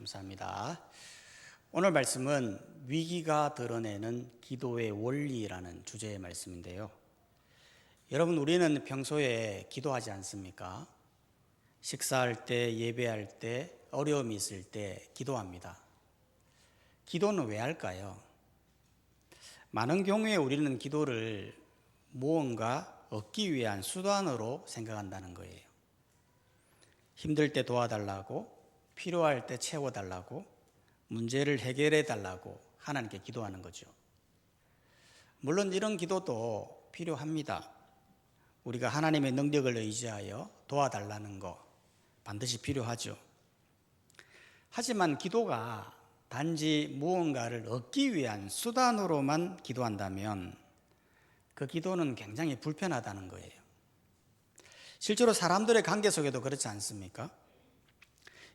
감사합니다. 오늘 말씀은 위기가 드러내는 기도의 원리라는 주제의 말씀인데요. 여러분, 우리는 평소에 기도하지 않습니까? 식사할 때, 예배할 때, 어려움이 있을 때 기도합니다. 기도는 왜 할까요? 많은 경우에 우리는 기도를 무언가 얻기 위한 수단으로 생각한다는 거예요. 힘들 때 도와달라고, 필요할 때 채워달라고, 문제를 해결해 달라고 하나님께 기도하는 거죠. 물론 이런 기도도 필요합니다. 우리가 하나님의 능력을 의지하여 도와달라는 거 반드시 필요하죠. 하지만 기도가 단지 무언가를 얻기 위한 수단으로만 기도한다면 그 기도는 굉장히 불편하다는 거예요. 실제로 사람들의 관계 속에도 그렇지 않습니까?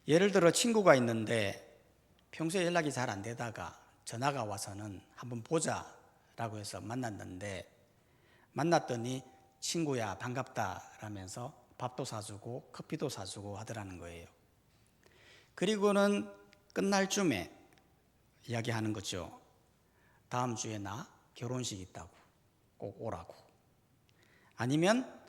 예를 들어 친구가 있는데 평소에 연락이 잘 안 되다가 전화가 와서는 한번 보자라고 해서 만났더니 친구야 반갑다 라면서 밥도 사주고 커피도 사주고 하더라는 거예요. 그리고는 끝날 쯤에 이야기하는 거죠. 다음 주에 나 결혼식 있다고 꼭 오라고. 아니면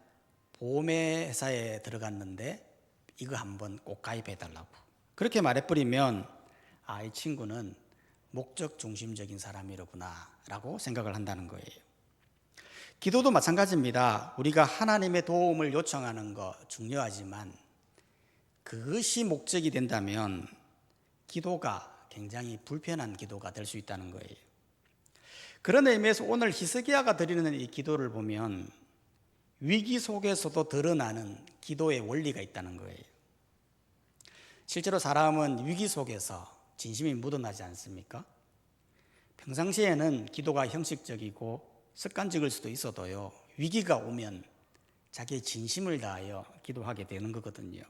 보험회 회사에 들어갔는데 이거 한번 꼭 가입해 달라고. 그렇게 말해버리면 이 친구는 목적 중심적인 사람이로구나 라고 생각을 한다는 거예요. 기도도 마찬가지입니다. 우리가 하나님의 도움을 요청하는 거 중요하지만 그것이 목적이 된다면 기도가 굉장히 불편한 기도가 될 수 있다는 거예요. 그런 의미에서 오늘 히스기야가 드리는 이 기도를 보면 위기 속에서도 드러나는 기도의 원리가 있다는 거예요. 실제로 사람은 위기 속에서 진심이 묻어나지 않습니까? 평상시에는 기도가 형식적이고 습관적일 수도 있어도요, 위기가 오면 자기의 진심을 다하여 기도하게 되는 거거든요.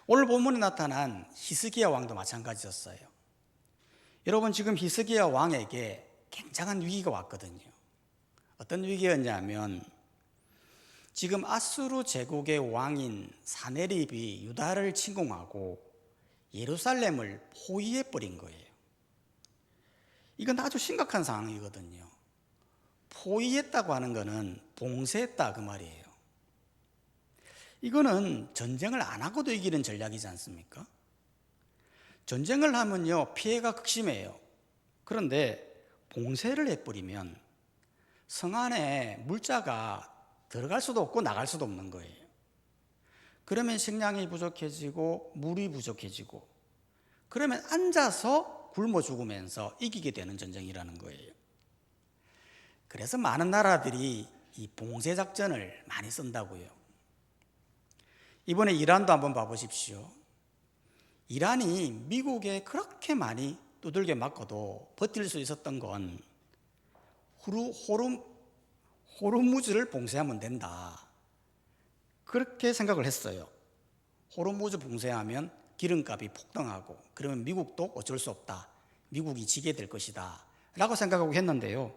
오늘 본문에 나타난 히스기야 왕도 마찬가지였어요. 여러분, 지금 히스기야 왕에게 굉장한 위기가 왔거든요. 어떤 위기였냐면 지금 아수르 제국의 왕인 사네립이 유다를 침공하고 예루살렘을 포위해버린 거예요. 이건 아주 심각한 상황이거든요. 포위했다고 하는 것은 봉쇄했다 그 말이에요. 이거는 전쟁을 안 하고도 이기는 전략이지 않습니까? 전쟁을 하면요 피해가 극심해요. 그런데 봉쇄를 해버리면 성 안에 물자가 들어갈 수도 없고 나갈 수도 없는 거예요. 그러면 식량이 부족해지고 물이 부족해지고 그러면 앉아서 굶어 죽으면서 이기게 되는 전쟁이라는 거예요. 그래서 많은 나라들이 이 봉쇄 작전을 많이 쓴다고요. 이번에 이란도 한번 봐보십시오. 이란이 미국에 그렇게 많이 두들겨 맞고도 버틸 수 있었던 건 호르무즈를 봉쇄하면 된다. 그렇게 생각을 했어요. 호르무즈 봉쇄하면 기름값이 폭등하고 그러면 미국도 어쩔 수 없다. 미국이 지게 될 것이다. 라고 생각하고 했는데요.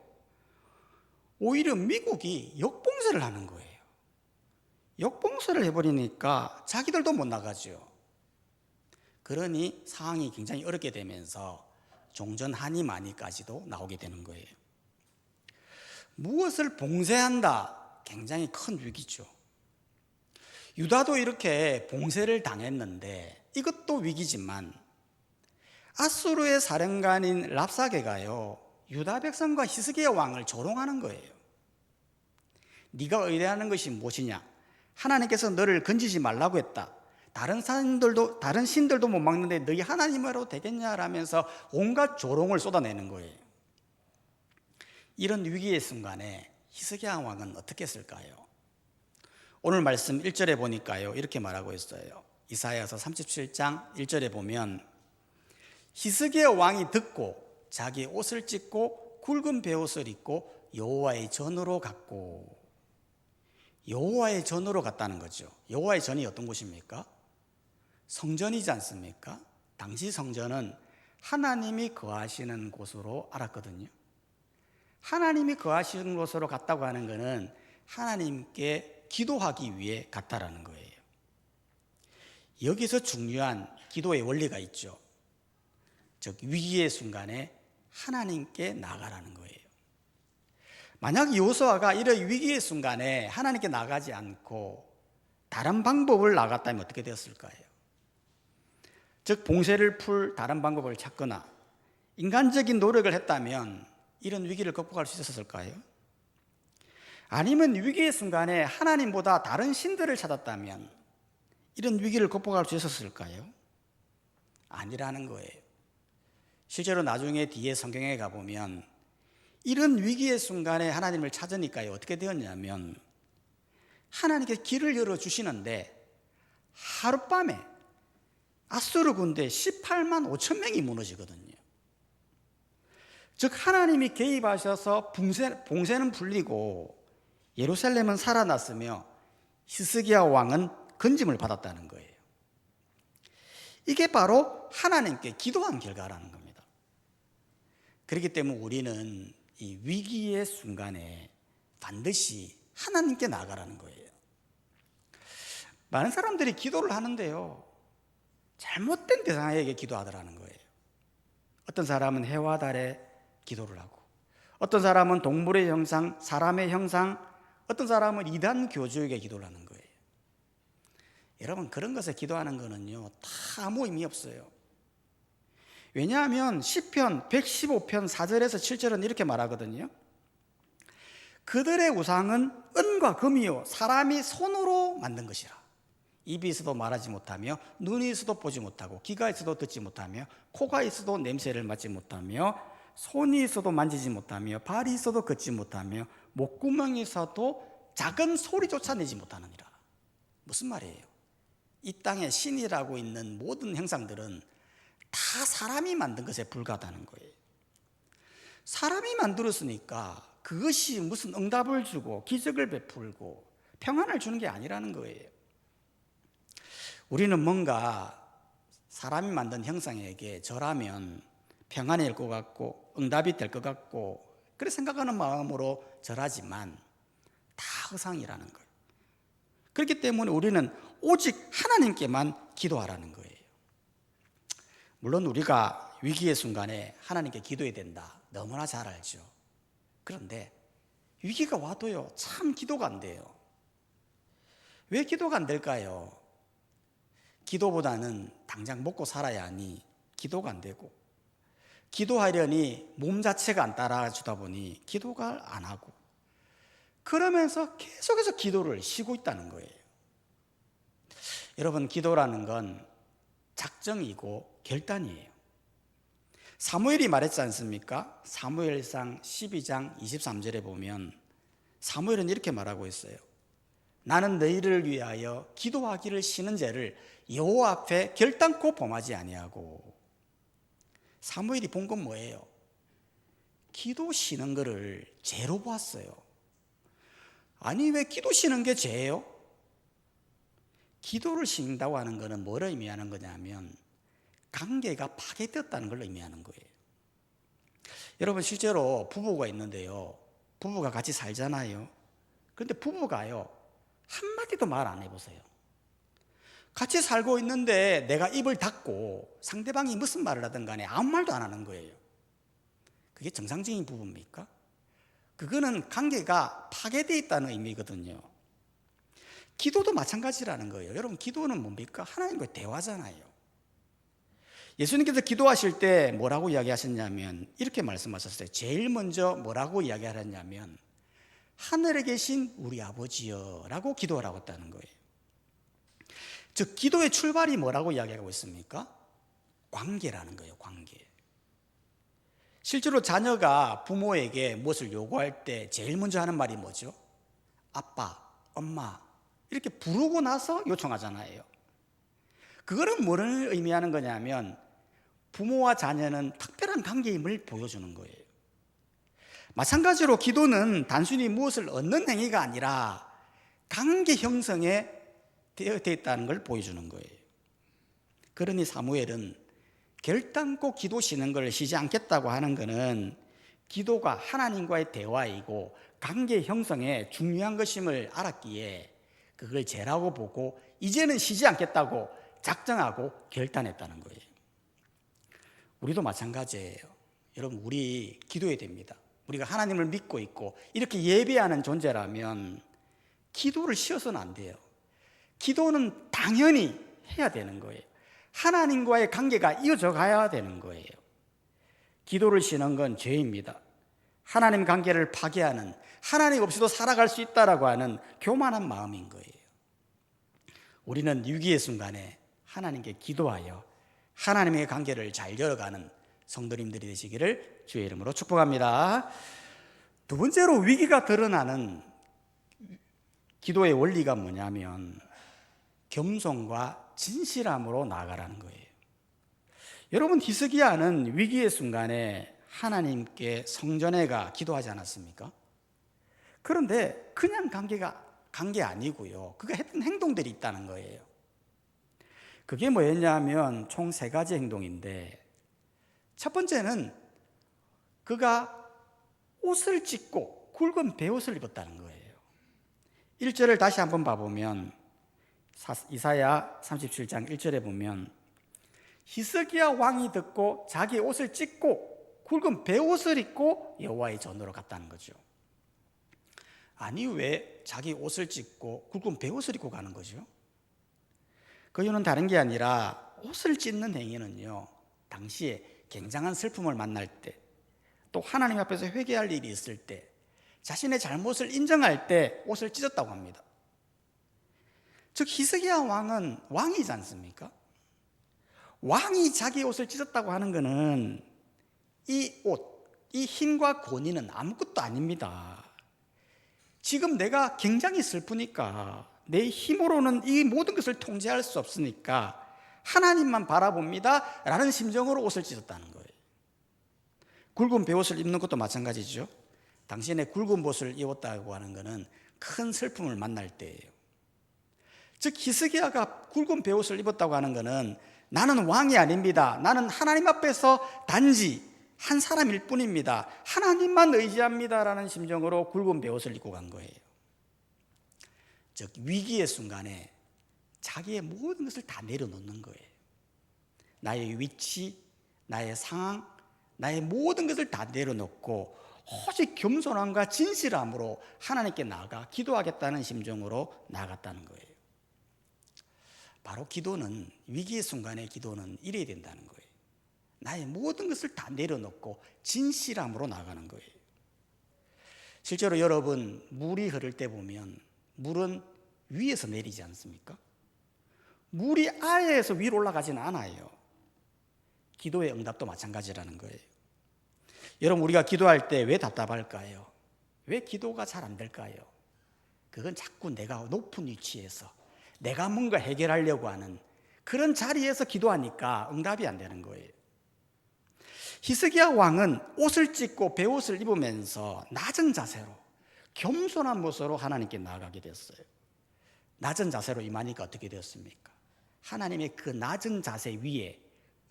오히려 미국이 역봉쇄를 하는 거예요. 역봉쇄를 해버리니까 자기들도 못 나가죠. 그러니 상황이 굉장히 어렵게 되면서 종전 한이마니까지도 나오게 되는 거예요. 무엇을 봉쇄한다? 굉장히 큰 위기죠. 유다도 이렇게 봉쇄를 당했는데 이것도 위기지만 아수르의 사령관인 랍사게가요 유다 백성과 히스기야 왕을 조롱하는 거예요. 네가 의뢰하는 것이 무엇이냐? 하나님께서 너를 건지지 말라고 했다. 다른 신들도 못 막는데 너희 하나님으로 되겠냐라면서 온갖 조롱을 쏟아내는 거예요. 이런 위기의 순간에 히스기야 왕은 어떻게 했을까요? 오늘 말씀 1절에 보니까요 이렇게 말하고 있어요. 이사야서 37장 1절에 보면 히스기야 왕이 듣고 자기 옷을 찢고 굵은 베옷을 입고 여호와의 전으로 갔고, 여호와의 전으로 갔다는 거죠. 여호와의 전이 어떤 곳입니까? 성전이지 않습니까? 당시 성전은 하나님이 거하시는 곳으로 알았거든요. 하나님이 거하시는 곳으로 갔다고 하는 것은 하나님께 기도하기 위해 갔다라는 거예요. 여기서 중요한 기도의 원리가 있죠. 즉 위기의 순간에 하나님께 나아가라는 거예요. 만약 여호수아가 이런 위기의 순간에 하나님께 나가지 않고 다른 방법을 나갔다면 어떻게 되었을까요? 즉 봉쇄를 풀 다른 방법을 찾거나 인간적인 노력을 했다면 이런 위기를 극복할 수 있었을까요? 아니면 위기의 순간에 하나님보다 다른 신들을 찾았다면 이런 위기를 극복할 수 있었을까요? 아니라는 거예요. 실제로 나중에 뒤에 성경에 가보면 이런 위기의 순간에 하나님을 찾으니까요, 어떻게 되었냐면 하나님께서 길을 열어주시는데 하룻밤에 아수르 군대 18만 5천 명이 무너지거든요. 즉 하나님이 개입하셔서 봉쇄는 풀리고 예루살렘은 살아났으며 히스기야 왕은 건짐을 받았다는 거예요. 이게 바로 하나님께 기도한 결과라는 겁니다. 그렇기 때문에 우리는 이 위기의 순간에 반드시 하나님께 나아가라는 거예요. 많은 사람들이 기도를 하는데요, 잘못된 대상에게 기도하더라는 거예요. 어떤 사람은 해와 달에 기도를 하고, 어떤 사람은 동물의 형상, 사람의 형상, 어떤 사람은 이단 교주에게 기도를 하는 거예요. 여러분, 그런 것에 기도하는 거는요, 다 아무 의미 없어요. 왜냐하면 시편 115편 4절에서 7절은 이렇게 말하거든요. 그들의 우상은 은과 금이요 사람이 손으로 만든 것이라. 입이 있어도 말하지 못하며 눈이 있어도 보지 못하고 귀가 있어도 듣지 못하며 코가 있어도 냄새를 맡지 못하며 손이 있어도 만지지 못하며 발이 있어도 걷지 못하며 목구멍이 있어도 작은 소리조차 내지 못하느니라. 무슨 말이에요? 이 땅에 신이라고 있는 모든 형상들은 다 사람이 만든 것에 불과하다는 거예요. 사람이 만들었으니까 그것이 무슨 응답을 주고 기적을 베풀고 평안을 주는 게 아니라는 거예요. 우리는 뭔가 사람이 만든 형상에게 절하면 평안일 것 같고 응답이 될 것 같고 그렇게 생각하는 마음으로 절하지만 다 허상이라는 거예요. 그렇기 때문에 우리는 오직 하나님께만 기도하라는 거예요. 물론 우리가 위기의 순간에 하나님께 기도해야 된다, 너무나 잘 알죠. 그런데 위기가 와도요, 참 기도가 안 돼요. 왜 기도가 안 될까요? 기도보다는 당장 먹고 살아야 하니 기도가 안 되고, 기도하려니 몸 자체가 안 따라주다 보니 기도가 안 하고, 그러면서 계속해서 기도를 쉬고 있다는 거예요. 여러분, 기도라는 건 작정이고 결단이에요. 사무엘이 말했지 않습니까? 사무엘상 12장 23절에 보면 사무엘은 이렇게 말하고 있어요. 나는 너희를 위하여 기도하기를 쉬는 죄를 여호와 앞에 결단코 범하지 아니하고. 사무엘이 본 건 뭐예요? 기도 쉬는 거를 죄로 보았어요. 아니, 왜 기도 쉬는 게 죄예요? 기도를 쉰다고 하는 것은 뭐를 의미하는 거냐면 관계가 파괴되었다는 걸 의미하는 거예요. 여러분, 실제로 부부가 있는데요, 부부가 같이 살잖아요. 그런데 부부가요, 한마디도 말 안 해보세요. 같이 살고 있는데 내가 입을 닫고 상대방이 무슨 말을 하든 간에 아무 말도 안 하는 거예요. 그게 정상적인 부부입니까? 그거는 관계가 파괴되어 있다는 의미거든요. 기도도 마찬가지라는 거예요. 여러분, 기도는 뭡니까? 하나님과의 대화잖아요. 예수님께서 기도하실 때 뭐라고 이야기하셨냐면 이렇게 말씀하셨어요. 제일 먼저 뭐라고 이야기하셨냐면 하늘에 계신 우리 아버지여 라고 기도하라고 했다는 거예요. 즉 기도의 출발이 뭐라고 이야기하고 있습니까? 관계라는 거예요. 관계. 실제로 자녀가 부모에게 무엇을 요구할 때 제일 먼저 하는 말이 뭐죠? 아빠, 엄마 이렇게 부르고 나서 요청하잖아요. 그거는 뭐를 의미하는 거냐면 부모와 자녀는 특별한 관계임을 보여주는 거예요. 마찬가지로 기도는 단순히 무엇을 얻는 행위가 아니라 관계 형성에 되어 있다는 걸 보여주는 거예요. 그러니 사무엘은 결단코 기도 쉬는 걸 쉬지 않겠다고 하는 것은 기도가 하나님과의 대화이고 관계 형성에 중요한 것임을 알았기에 그걸 죄라고 보고 이제는 쉬지 않겠다고 작정하고 결단했다는 거예요. 우리도 마찬가지예요. 여러분, 우리 기도해야 됩니다. 우리가 하나님을 믿고 있고 이렇게 예배하는 존재라면 기도를 쉬어서는 안 돼요. 기도는 당연히 해야 되는 거예요. 하나님과의 관계가 이어져 가야 되는 거예요. 기도를 쉬는 건 죄입니다. 하나님 관계를 파괴하는, 하나님 없이도 살아갈 수 있다라고 하는 교만한 마음인 거예요. 우리는 위기의 순간에 하나님께 기도하여 하나님의 관계를 잘 열어가는 성도님들이 되시기를 주의 이름으로 축복합니다. 두 번째로 위기가 드러나는 기도의 원리가 뭐냐면 겸손과 진실함으로 나아가라는 거예요. 여러분, 히스기야는 위기의 순간에 하나님께 성전에 가 기도하지 않았습니까? 그런데 그냥 관계 아니고요. 그가 했던 행동들이 있다는 거예요. 그게 뭐였냐면 총 3가지 행동인데, 첫 번째는 그가 옷을 찢고 굵은 베옷을 입었다는 거예요. 1절을 다시 한번 봐보면 이사야 37장 1절에 보면 히스기야 왕이 듣고 자기 옷을 찢고 굵은 베옷을 입고 여호와의 전으로 갔다는 거죠. 아니, 왜 자기 옷을 찢고 굵은 베옷을 입고 가는 거죠? 그 이유는 다른 게 아니라 옷을 찢는 행위는요, 당시에 굉장한 슬픔을 만날 때, 또 하나님 앞에서 회개할 일이 있을 때, 자신의 잘못을 인정할 때 옷을 찢었다고 합니다. 즉 히스기야 왕은 왕이지 않습니까? 왕이 자기 옷을 찢었다고 하는 것은 이 옷, 이 힘과 권위는 아무것도 아닙니다. 지금 내가 굉장히 슬프니까 내 힘으로는 이 모든 것을 통제할 수 없으니까 하나님만 바라봅니다 라는 심정으로 옷을 찢었다는 거예요. 굵은 베옷을 입는 것도 마찬가지죠. 당신의 굵은 옷을 입었다고 하는 것은 큰 슬픔을 만날 때예요. 즉 히스기야가 굵은 베옷을 입었다고 하는 것은 나는 왕이 아닙니다, 나는 하나님 앞에서 단지 한 사람일 뿐입니다, 하나님만 의지합니다 라는 심정으로 굵은 베옷을 입고 간 거예요. 즉 위기의 순간에 자기의 모든 것을 다 내려놓는 거예요. 나의 위치, 나의 상황, 나의 모든 것을 다 내려놓고 오직 겸손함과 진실함으로 하나님께 나아가 기도하겠다는 심정으로 나아갔다는 거예요. 바로 기도는, 위기의 순간의 기도는 이래야 된다는 거예요. 나의 모든 것을 다 내려놓고 진실함으로 나아가는 거예요. 실제로 여러분, 물이 흐를 때 보면 물은 위에서 내리지 않습니까? 물이 아래에서 위로 올라가지는 않아요. 기도의 응답도 마찬가지라는 거예요. 여러분, 우리가 기도할 때 왜 답답할까요? 왜 기도가 잘 안 될까요? 그건 자꾸 내가 높은 위치에서 내가 뭔가 해결하려고 하는 그런 자리에서 기도하니까 응답이 안 되는 거예요. 히스기야 왕은 옷을 찢고 베옷을 입으면서 낮은 자세로, 겸손한 모습으로 하나님께 나아가게 됐어요. 낮은 자세로 임하니까 어떻게 되었습니까? 하나님의 그 낮은 자세 위에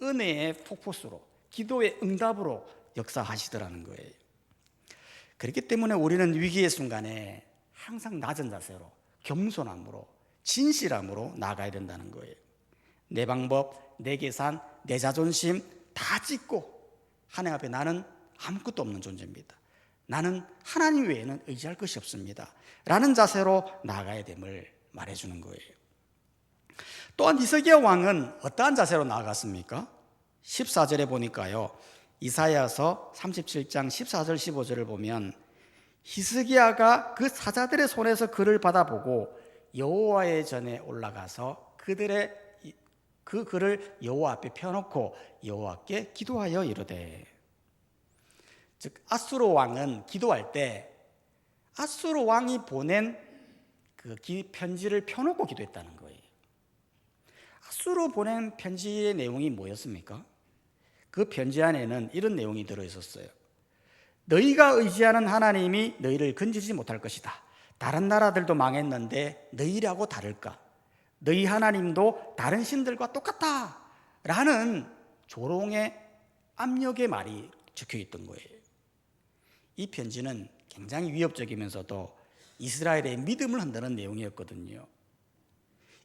은혜의 폭포수로, 기도의 응답으로 역사하시더라는 거예요. 그렇기 때문에 우리는 위기의 순간에 항상 낮은 자세로, 겸손함으로, 진실함으로 나아가야 된다는 거예요. 내 방법, 내 계산, 내 자존심 다 찢고 하나님 앞에 나는 아무것도 없는 존재입니다, 나는 하나님 외에는 의지할 것이 없습니다 라는 자세로 나아가야 됨을 말해주는 거예요. 또한 히스기야 왕은 어떠한 자세로 나아갔습니까? 14절에 보니까요, 이사야서 37장 14절 15절을 보면 히스기야가 그 사자들의 손에서 글을 받아보고 여호와의 전에 올라가서 그 글을 여호와 앞에 펴놓고 여호와께 기도하여 이르되, 즉 아수르 왕은 기도할 때 아수르 왕이 보낸 그 편지를 펴놓고 기도했다는 거예요. 아수르 보낸 편지의 내용이 뭐였습니까? 그 편지 안에는 이런 내용이 들어있었어요. 너희가 의지하는 하나님이 너희를 건지지 못할 것이다. 다른 나라들도 망했는데 너희라고 다를까? 너희 하나님도 다른 신들과 똑같다 라는 조롱의 압력의 말이 적혀있던 거예요. 이 편지는 굉장히 위협적이면서도 이스라엘의 믿음을 흔드는 내용이었거든요.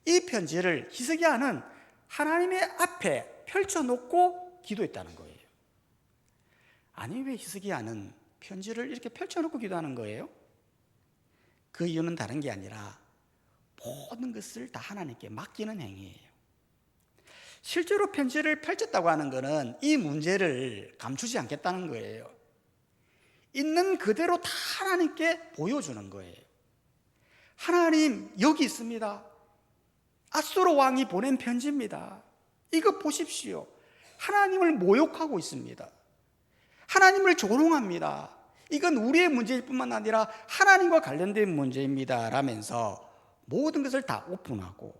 이 편지를 히스기야는 하나님의 앞에 펼쳐놓고 기도했다는 거예요. 아니, 왜 히스기야는 편지를 이렇게 펼쳐놓고 기도하는 거예요? 그 이유는 다른 게 아니라 모든 것을 다 하나님께 맡기는 행위예요. 실제로 편지를 펼쳤다고 하는 것은 이 문제를 감추지 않겠다는 거예요. 있는 그대로 다 하나님께 보여주는 거예요. 하나님, 여기 있습니다. 앗수르 왕이 보낸 편지입니다. 이거 보십시오. 하나님을 모욕하고 있습니다. 하나님을 조롱합니다. 이건 우리의 문제일 뿐만 아니라 하나님과 관련된 문제입니다 라면서 모든 것을 다 오픈하고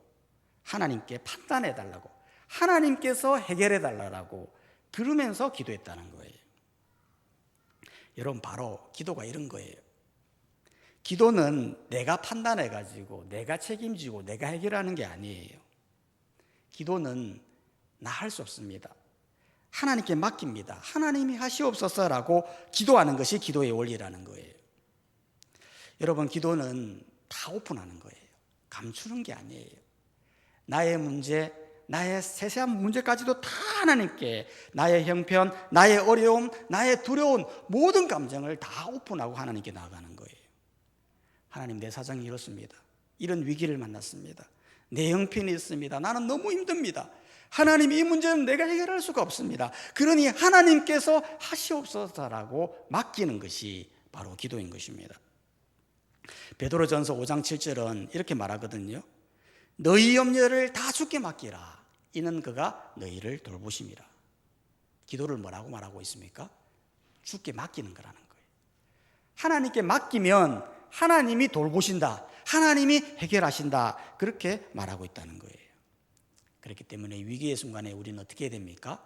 하나님께 판단해 달라고, 하나님께서 해결해 달라고 그러면서 기도했다는 거예요. 여러분, 바로 기도가 이런 거예요. 기도는 내가 판단해 가지고 내가 책임지고 내가 해결하는 게 아니에요. 기도는 나 할 수 없습니다. 하나님께 맡깁니다. 하나님이 하시옵소서라고 기도하는 것이 기도의 원리라는 거예요. 여러분, 기도는 다 오픈하는 거예요. 감추는 게 아니에요. 나의 문제, 나의 세세한 문제까지도 다 하나님께, 나의 형편, 나의 어려움, 나의 두려운 모든 감정을 다 오픈하고 하나님께 나아가는 거예요. 하나님, 내 사정이 이렇습니다. 이런 위기를 만났습니다. 내 형편이 있습니다. 나는 너무 힘듭니다. 하나님, 이 문제는 내가 해결할 수가 없습니다. 그러니 하나님께서 하시옵소서라고 맡기는 것이 바로 기도인 것입니다. 베드로전서 5장 7절은 이렇게 말하거든요. 너희 염려를 다 주께 맡기라. 이는 그가 너희를 돌보심이라. 기도를 뭐라고 말하고 있습니까? 주께 맡기는 거라는 거예요. 하나님께 맡기면 하나님이 돌보신다, 하나님이 해결하신다, 그렇게 말하고 있다는 거예요. 그렇기 때문에 위기의 순간에 우리는 어떻게 해야 됩니까?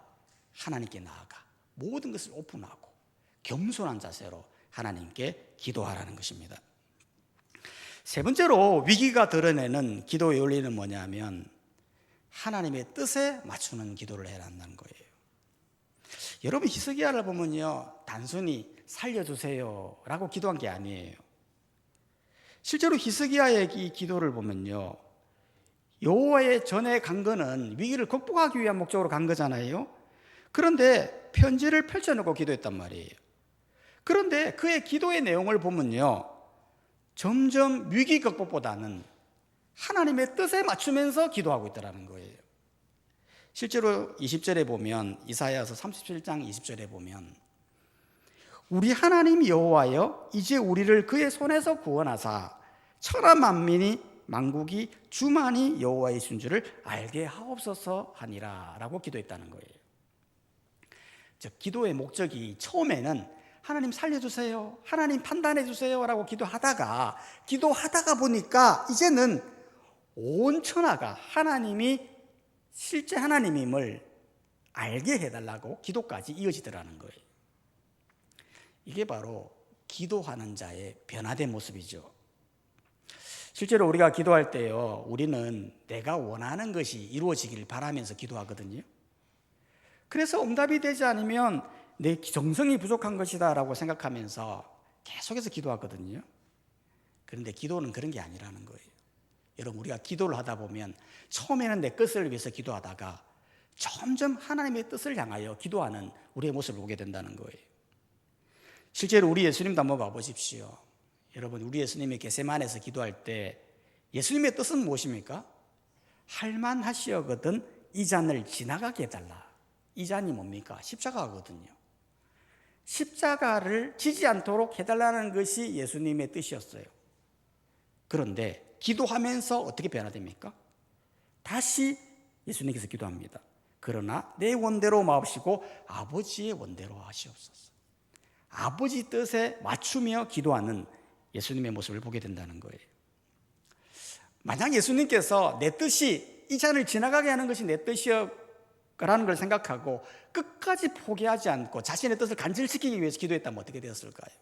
하나님께 나아가 모든 것을 오픈하고 겸손한 자세로 하나님께 기도하라는 것입니다. 세 번째로 위기가 드러내는 기도의 원리는 뭐냐면 하나님의 뜻에 맞추는 기도를 해야 한다는 거예요. 여러분, 히스기야를 보면요, 단순히 살려주세요 라고 기도한 게 아니에요. 실제로 히스기야의 이 기도를 보면요, 여호와의 전에 간 거는 위기를 극복하기 위한 목적으로 간 거잖아요. 그런데 편지를 펼쳐놓고 기도했단 말이에요. 그런데 그의 기도의 내용을 보면요, 점점 위기 극복보다는 하나님의 뜻에 맞추면서 기도하고 있다는 거예요. 실제로 20절에 보면, 이사야서 37장 20절에 보면, 우리 하나님 여호와여, 이제 우리를 그의 손에서 구원하사 천하 만민이 만국이 주만이 여호와의 신 줄을 알게 하옵소서 하니라 라고 기도했다는 거예요. 즉, 기도의 목적이 처음에는 하나님 살려주세요, 하나님 판단해 주세요 라고 기도하다가 보니까 이제는 온 천하가 하나님이 실제 하나님임을 알게 해달라고 기도까지 이어지더라는 거예요. 이게 바로 기도하는 자의 변화된 모습이죠. 실제로 우리가 기도할 때요, 우리는 내가 원하는 것이 이루어지기를 바라면서 기도하거든요. 그래서 응답이 되지 않으면 내 정성이 부족한 것이다 라고 생각하면서 계속해서 기도하거든요. 그런데 기도는 그런 게 아니라는 거예요. 여러분, 우리가 기도를 하다 보면 처음에는 내 것을 위해서 기도하다가 점점 하나님의 뜻을 향하여 기도하는 우리의 모습을 보게 된다는 거예요. 실제로 우리 예수님도 한번 봐보십시오. 여러분, 우리 예수님이 겟세마네에서 기도할 때 예수님의 뜻은 무엇입니까? 할만하시거든 이 잔을 지나가게 해달라. 이 잔이 뭡니까? 십자가거든요. 십자가를 지지 않도록 해달라는 것이 예수님의 뜻이었어요. 그런데 기도하면서 어떻게 변화됩니까? 다시 예수님께서 기도합니다. 그러나 내 원대로 마옵시고 아버지의 원대로 하시옵소서. 아버지 뜻에 맞추며 기도하는 예수님의 모습을 보게 된다는 거예요. 만약 예수님께서 내 뜻이 이 잔을 지나가게 하는 것이 내 뜻이라는 걸 생각하고 끝까지 포기하지 않고 자신의 뜻을 간절시키기 위해서 기도했다면 어떻게 되었을까요?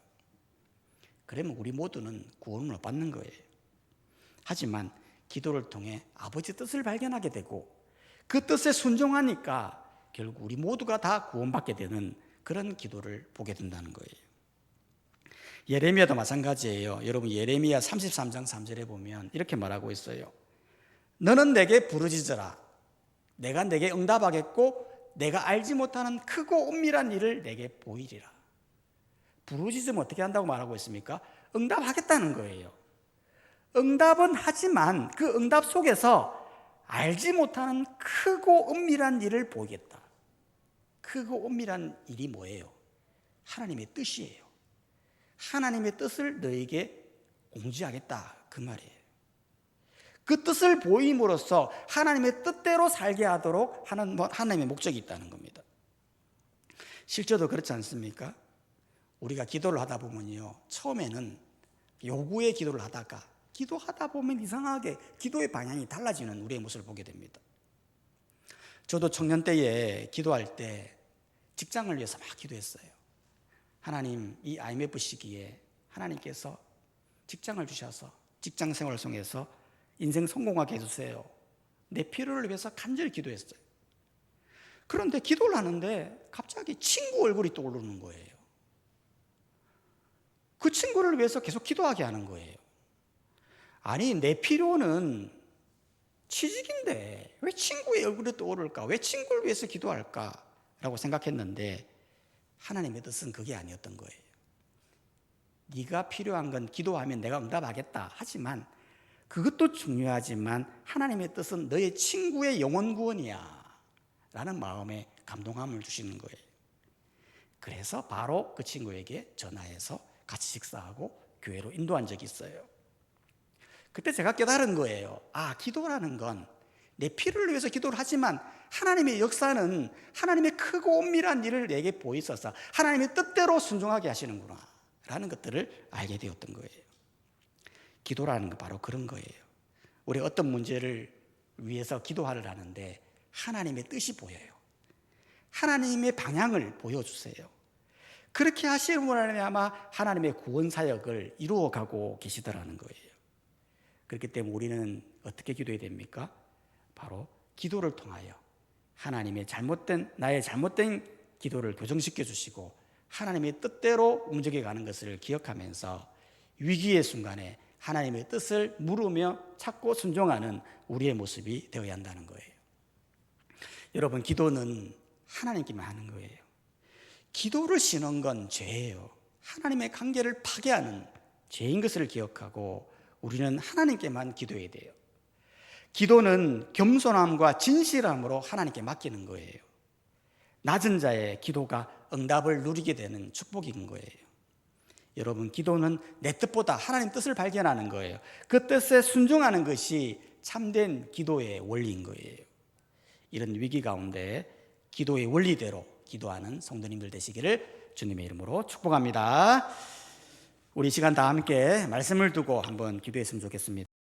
그러면 우리 모두는 구원을 못 받는 거예요. 하지만 기도를 통해 아버지 뜻을 발견하게 되고 그 뜻에 순종하니까 결국 우리 모두가 다 구원받게 되는 그런 기도를 보게 된다는 거예요. 예레미야도 마찬가지예요. 여러분, 예레미야 33장 3절에 보면 이렇게 말하고 있어요. 너는 내게 부르짖으라. 내가 내게 응답하겠고 내가 알지 못하는 크고 은밀한 일을 내게 보이리라. 부르짖으면 어떻게 한다고 말하고 있습니까? 응답하겠다는 거예요. 응답은 하지만 그 응답 속에서 알지 못하는 크고 은밀한 일을 보이겠다. 크고 은밀한 일이 뭐예요? 하나님의 뜻이에요. 하나님의 뜻을 너에게 공지하겠다, 그 말이에요. 그 뜻을 보임으로써 하나님의 뜻대로 살게 하도록 하는 하나님의 목적이 있다는 겁니다. 실제로 그렇지 않습니까? 우리가 기도를 하다 보면요, 처음에는 요구의 기도를 하다가 기도하다 보면 이상하게 기도의 방향이 달라지는 우리의 모습을 보게 됩니다. 저도 청년 때에 기도할 때 직장을 위해서 막 기도했어요. 하나님, 이 IMF 시기에 하나님께서 직장을 주셔서 직장 생활을 통해서 인생 성공하게 해주세요. 내 필요를 위해서 간절히 기도했어요. 그런데 기도를 하는데 갑자기 친구 얼굴이 떠오르는 거예요. 그 친구를 위해서 계속 기도하게 하는 거예요. 아니, 내 필요는 취직인데 왜 친구의 얼굴이 떠오를까? 왜 친구를 위해서 기도할까? 라고 생각했는데 하나님의 뜻은 그게 아니었던 거예요. 네가 필요한 건 기도하면 내가 응답하겠다. 하지만 그것도 중요하지만 하나님의 뜻은 너의 친구의 영혼 구원이야 라는 마음에 감동함을 주시는 거예요. 그래서 바로 그 친구에게 전화해서 같이 식사하고 교회로 인도한 적이 있어요. 그때 제가 깨달은 거예요. 아, 기도라는 건 내 필요를 위해서 기도를 하지만 하나님의 역사는 하나님의 크고 은밀한 일을 내게 보이셔서 하나님의 뜻대로 순종하게 하시는구나 라는 것들을 알게 되었던 거예요. 기도라는 건 바로 그런 거예요. 우리 어떤 문제를 위해서 기도를 하는데 하나님의 뜻이 보여요. 하나님의 방향을 보여주세요. 그렇게 하시므로 아마 하나님의 구원 사역을 이루어가고 계시더라는 거예요. 그렇기 때문에 우리는 어떻게 기도해야 됩니까? 바로 기도를 통하여 하나님의 나의 잘못된 기도를 교정시켜 주시고 하나님의 뜻대로 움직여가는 것을 기억하면서 위기의 순간에 하나님의 뜻을 물으며 찾고 순종하는 우리의 모습이 되어야 한다는 거예요. 여러분, 기도는 하나님께만 하는 거예요. 기도를 쉬는 건 죄예요. 하나님의 관계를 파괴하는 죄인 것을 기억하고 우리는 하나님께만 기도해야 돼요. 기도는 겸손함과 진실함으로 하나님께 맡기는 거예요. 낮은 자의 기도가 응답을 누리게 되는 축복인 거예요. 여러분, 기도는 내 뜻보다 하나님 뜻을 발견하는 거예요. 그 뜻에 순종하는 것이 참된 기도의 원리인 거예요. 이런 위기 가운데 기도의 원리대로 기도하는 성도님들 되시기를 주님의 이름으로 축복합니다. 우리 시간 다 함께 말씀을 두고 한번 기도했으면 좋겠습니다.